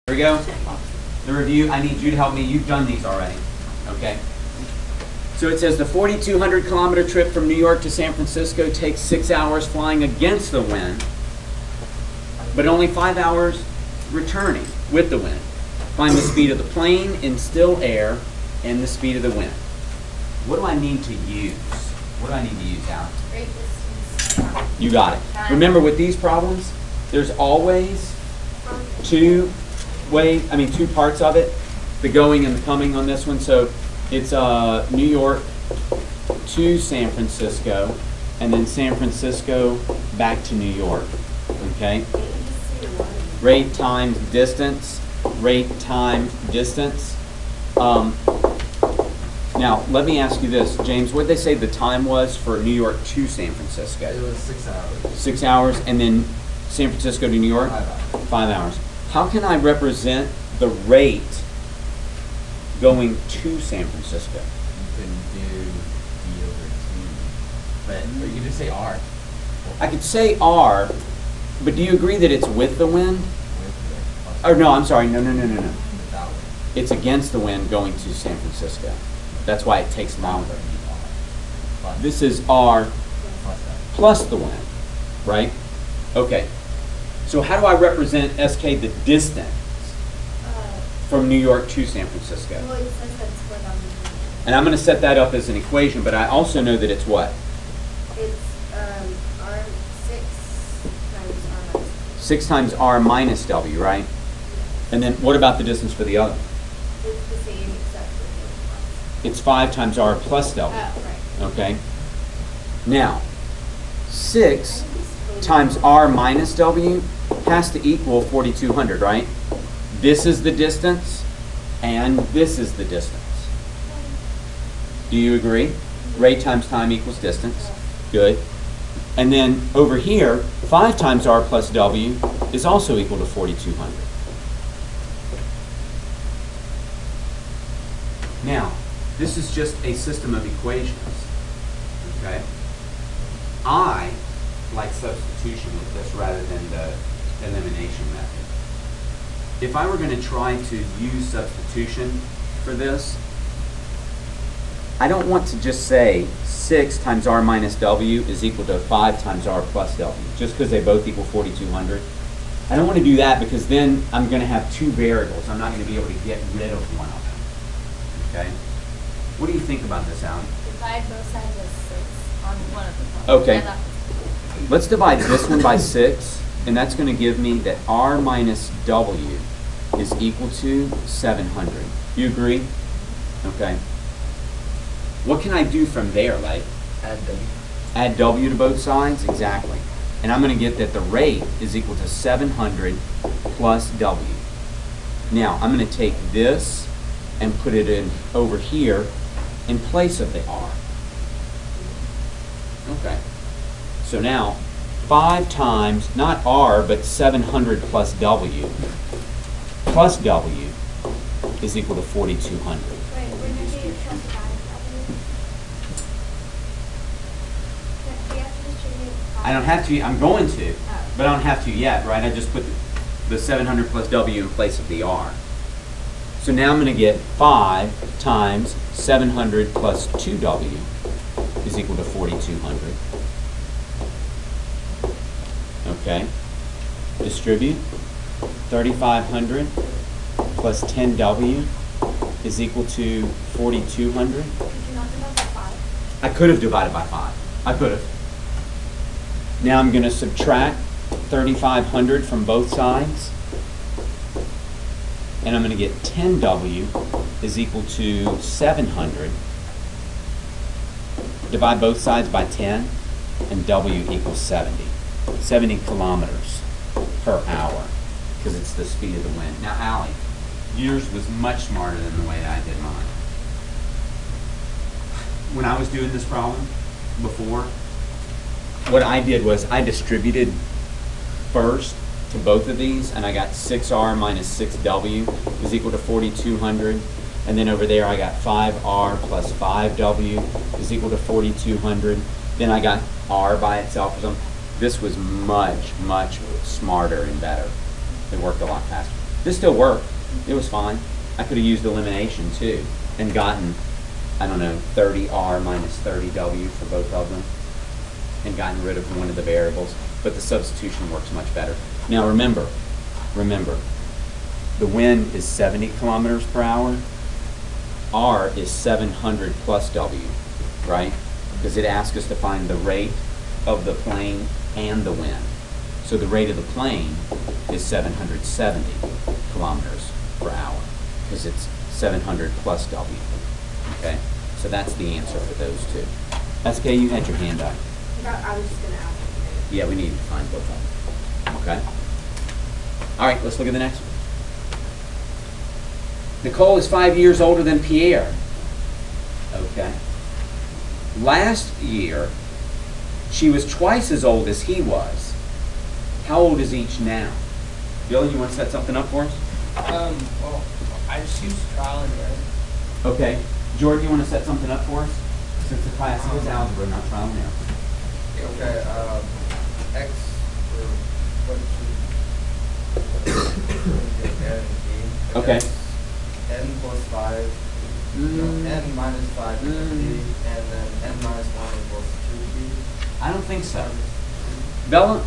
Here we go. The review, I need you to help me. You've done these already. Okay. So it says the 4,200 kilometer trip from New York to San Francisco takes 6 hours flying against the wind, but only 5 hours returning with the wind. Find the speed of the plane in still air and the speed of the wind. What do I need to use? What do I need to use, Alex? Great distance. You got it. Remember with these problems, there's always two parts of it, the going and the coming on this one. So it's New York to San Francisco, and then San Francisco back to New York, okay? Rate times distance, rate time distance. Now, let me ask you this, James, what did they say the time was for New York to San Francisco? It was 6 hours. 6 hours, and then San Francisco to New York? 5 hours. 5 hours. How can I represent the rate going to San Francisco? You can do D over T, but you can just say R. I could say R, but do you agree that it's with the wind? With Or no, I'm sorry, no. without it. It's against the wind going to San Francisco. That's why it takes longer. Plus This is R that. plus the wind, right? Okay. So how do I represent SK, the distance from New York to San Francisco? Well, it says that it's what And I'm going to set that up as an equation, but I also know that it's what? It's R 6 times R minus 6 times R minus W, right? And then what about the distance for the other? It's the same except for the It's 5 times R plus W, right. okay? Now, 6 times R minus W has to equal 4,200, right? This is the distance, and this is the distance. Do you agree? Rate times time equals distance. Good. And then over here, 5 times R plus W is also equal to 4,200. Now, this is just a system of equations, okay? I like substitution with this rather than the elimination method. If I were going to try to use substitution for this, I don't want to just say 6 times R minus W is equal to 5 times R plus W, just because they both equal 4,200. I don't want to do that because then I'm going to have two variables. I'm not going to be able to get rid of one of them. Okay? What do you think about this, Alan? Divide both sides as 6 on one of them. Okay. Let's divide this one by 6, and that's going to give me that R minus W is equal to 700. You agree? Okay. What can I do from there? Like Add W. add W to both sides? Exactly. And I'm going to get that the rate is equal to 700 plus W. Now, I'm going to take this and put it in over here in place of the R. Okay. So now, 5 times, not R, but 700 plus W is equal to 4,200. Wait, we're going to do plus I don't have to, I'm going to, but I don't have to yet, right? I just put the 700 plus W in place of the R. So now I'm going to get 5 times 700 plus 2W is equal to 4,200. Okay. Distribute. 3,500 plus 10W is equal to 4,200. Did you not divide by 5? I could have divided by 5. I could have. Now I'm going to subtract 3,500 from both sides. And I'm going to get 10W is equal to 700. Divide both sides by 10, and W equals 70. 70 kilometers per hour, because it's the speed of the wind. Now, Allie, yours was much smarter than the way I did mine. When I was doing this problem before, what I did was I distributed first to both of these, and I got 6R minus 6W is equal to 4,200. And then over there I got 5R plus 5W is equal to 4,200. Then I got R by itself. This was much, much smarter and better. It worked a lot faster. This still worked. It was fine. I could have used elimination too and gotten, I don't know, 30R minus 30W for both of them and gotten rid of one of the variables, but the substitution works much better. Now remember, the wind is 70 kilometers per hour. R is 700 plus W, right? Because it asks us to find the rate of the plane and the wind. So the rate of the plane is 770 kilometers per hour because it's 700 plus W, okay? So that's the answer for those two. SK, you had your hand up. I was just gonna ask. Yeah, we need to find both of them, okay? All right, let's look at the next one. Nicole is 5 years older than Pierre. Okay. Last year, she was twice as old as he was. How old is each now? Dylan, you want to set something up for us? Well, I just used trial and error. Okay. Jordan, you want to set something up for us? Since the class is algebra, not trial and error. Okay, X for what you Okay. N plus 5, N minus 5 equals D, and then N minus 1 equals 2D. I don't think so. Bella?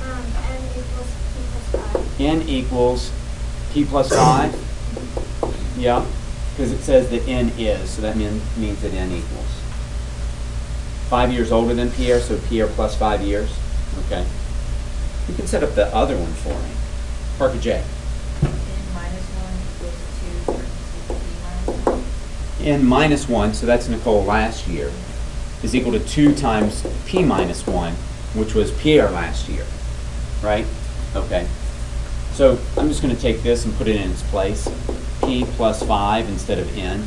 N equals P plus 5. N equals P plus 5? Yeah, because it says that N is, so that means that N equals 5 years older than Pierre, so Pierre plus 5 years. Okay. You can set up the other one for me. Parker J. N minus 1, so that's Nicole last year, is equal to 2 times P minus 1, which was Pierre last year, right? Okay. So I'm just going to take this and put it in its place. P plus 5 instead of N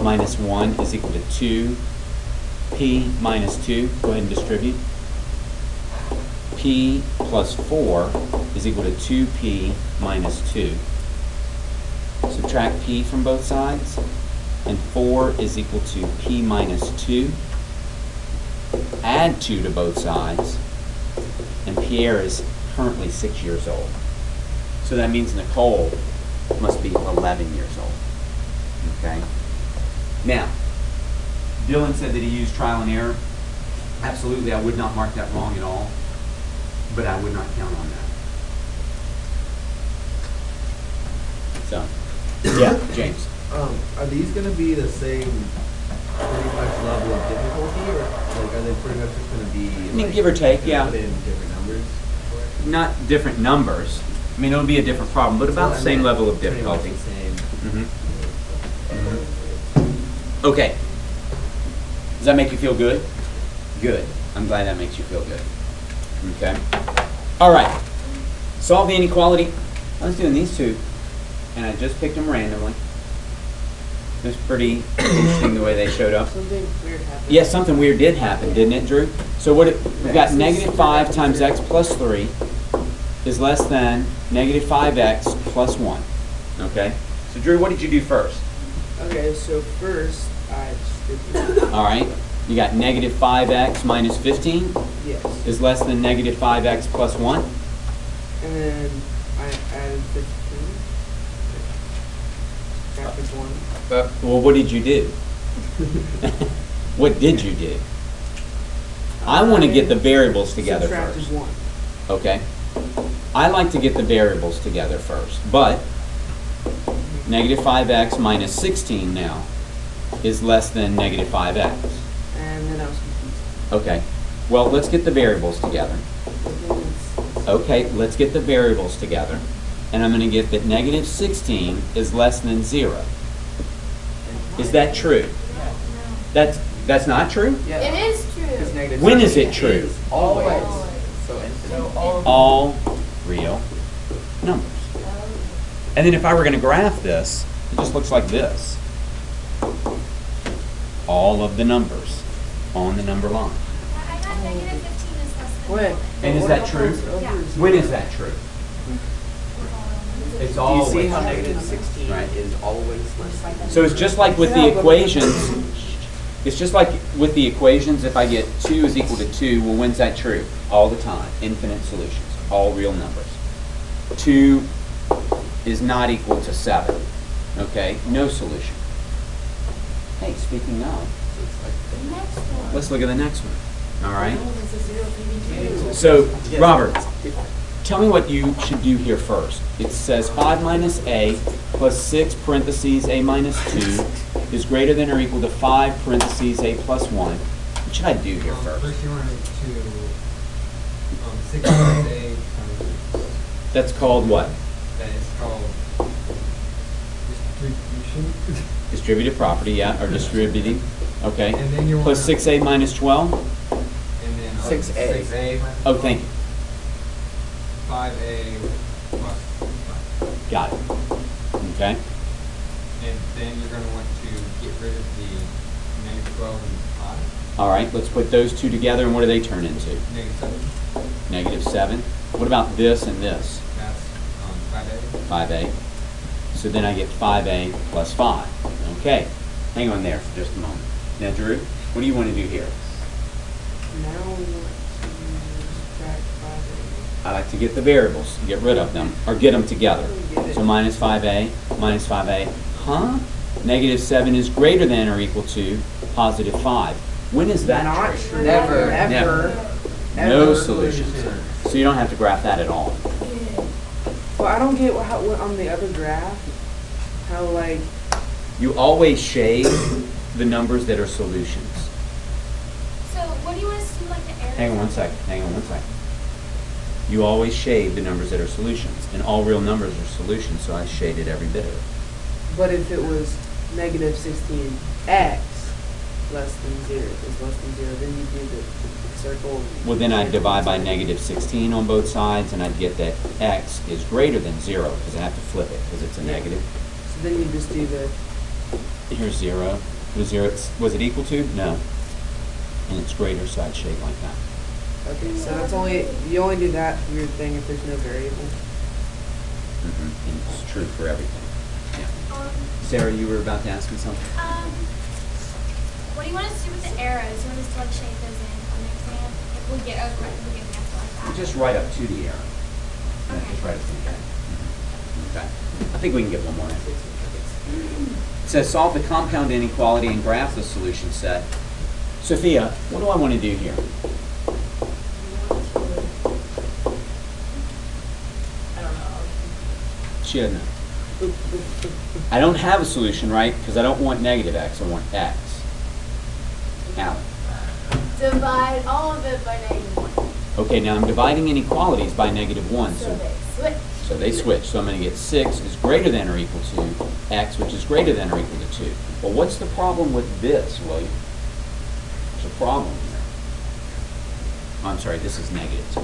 minus 1 is equal to 2. P minus 2, go ahead and distribute. P plus 4 is equal to 2P minus 2. Subtract P from both sides. And 4 is equal to P minus 2. Add 2 to both sides. And Pierre is currently 6 years old. So that means Nicole must be 11 years old. Okay? Now, Dylan said that he used trial and error. Absolutely, I would not mark that wrong at all. But I would not count on that. So, yeah, James. Are these going to be the same pretty much level of difficulty, or like are they pretty much just going to be like, Give or take, yeah. put in different numbers? Not different numbers. I mean, it'll be a different problem, but about the same level of Pretty much difficulty. the same. Okay. Does that make you feel good? Good. I'm glad that makes you feel good. Okay. All right. Solve the inequality. I was doing these two, and I just picked them randomly. It was pretty interesting the way they showed up. Something weird happened. Yes, something weird did happen, didn't it, Drew? So we've got negative 5 times x plus 3 is less than negative 5x plus 1. Okay? So, Drew, what did you do first? Okay, so first I just did this. All right. You got negative 5x minus 15 Yes. is less than negative 5x plus 1. And then I added 15. Subtracted 1. Well, what did you do? What did you do? I want to get the variables together Subtracted first. 1. Okay? I like to get the variables together first, but negative 5x minus 16 now is less than negative 5x. And then I was confused. Okay. Well, let's get the variables together. Okay, let's get the variables together. And I'm going to get that negative 16 is less than 0. Is that true? That's not true? It is true. When is it true? Always. So All real numbers. And then if I were going to graph this, it just looks like this. All of the numbers on the number line. I got negative 15 is less than Wait. 1. And is that true? Yeah. When is that true? It's do you always see how true. negative 16 Right. is always less than? So it's just like with the equations. It's just like with the equations, if I get 2 is equal to 2, well, when's that true? All the time. Infinite solutions. All real numbers. 2 is not equal to 7. Okay, no solution. Hey, speaking of, Next one. let's look at the next one. All right? So, Robert, tell me what you should do here first. It says 5 minus a plus 6 parentheses a minus 2 is greater than or equal to 5 parentheses a plus 1. What should I do here first? First you want to 6 times a times That's called what? that is called distribution. Distributive property, yeah, or distributing. Okay. And then you Plus wanna- 6a minus 12? And then 6A. 6a minus Oh, thank you. 5a plus 5. Got it. Okay. And then you're going to want to get rid of the negative 12 and 5. All right, let's put those two together, and what do they turn into? Negative 7. Negative 7. What about this and this? That's 5a. 5a. So then I get 5a plus 5. Okay. Hang on there for just a moment. Now, Drew, what do you want to do here? Now we want to subtract 5A. I like to get the variables, get rid of them, or get them together. So minus 5a, minus 5a. Huh? Negative 7 is greater than or equal to positive 5. When is that Not true? true. Never. Never. No Ever. solutions. So you don't have to graph that at all. Well, I don't get what on the other graph, how like, You always shade the numbers that are solutions. So what do you want us to do, like the arrows? Hang on one second, hang on one second. You always shade the numbers that are solutions, and all real numbers are solutions, so I shaded every bit of it. but if it was negative 16x less than 0 is less than 0, then you do the circle. Well, then I'd divide by negative 16 on both sides, and I'd get that x is greater than 0, because I have to flip it, because it's a negative. So then you just do the, Here's 0. Was it equal to? No. And it's greater, so I'd shade like that. okay, so that's only, you only do that weird thing if there's no variable. And it's true for everything. Yeah. Sarah, you were about to ask me something? What do you want us to do with the arrows? You want us to like shape those in on the exam? If we get over it, we get an answer like that. Just right up to the arrow. Yeah, Okay. just right up to the arrow. Okay. I think we can get one more in. It says solve the compound inequality and graph the solution set. Sophia, what do I want to do here? I don't know. She doesn't know. I don't have a solution, right? Because I don't want negative x, I want x. Alan. Divide all of it by -1. Okay, now I'm dividing inequalities by -1, So they switch. so they switch. So I'm going to get 6 is greater than or equal to x, which is greater than or equal to 2. Well, what's the problem with this, William? There's a problem here. I'm sorry, this is -2.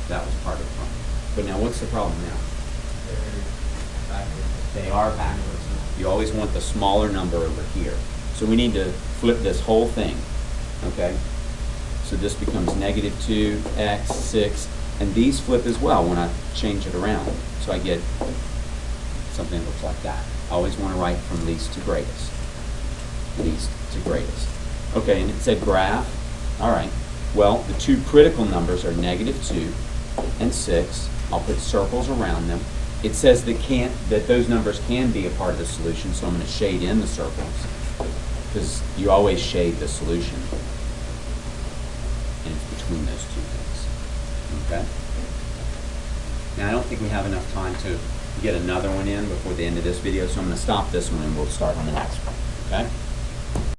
That was part of the problem. But now what's the problem now? They are backwards. You always want the smaller number over here. So we need to flip this whole thing, okay? So this becomes -2, x, 6, and these flip as well when I change it around. So I get something that looks like that. I always want to write from least to greatest. Least to greatest. Okay, and it said graph. All right. Well, the two critical numbers are -2 and 6. I'll put circles around them. It says that those numbers can be a part of the solution, so I'm going to shade in the circles, because you always shade the solution, and it's between those two things. Okay? Now, I don't think we have enough time to get another one in before the end of this video, so I'm going to stop this one and we'll start on the next one. Okay?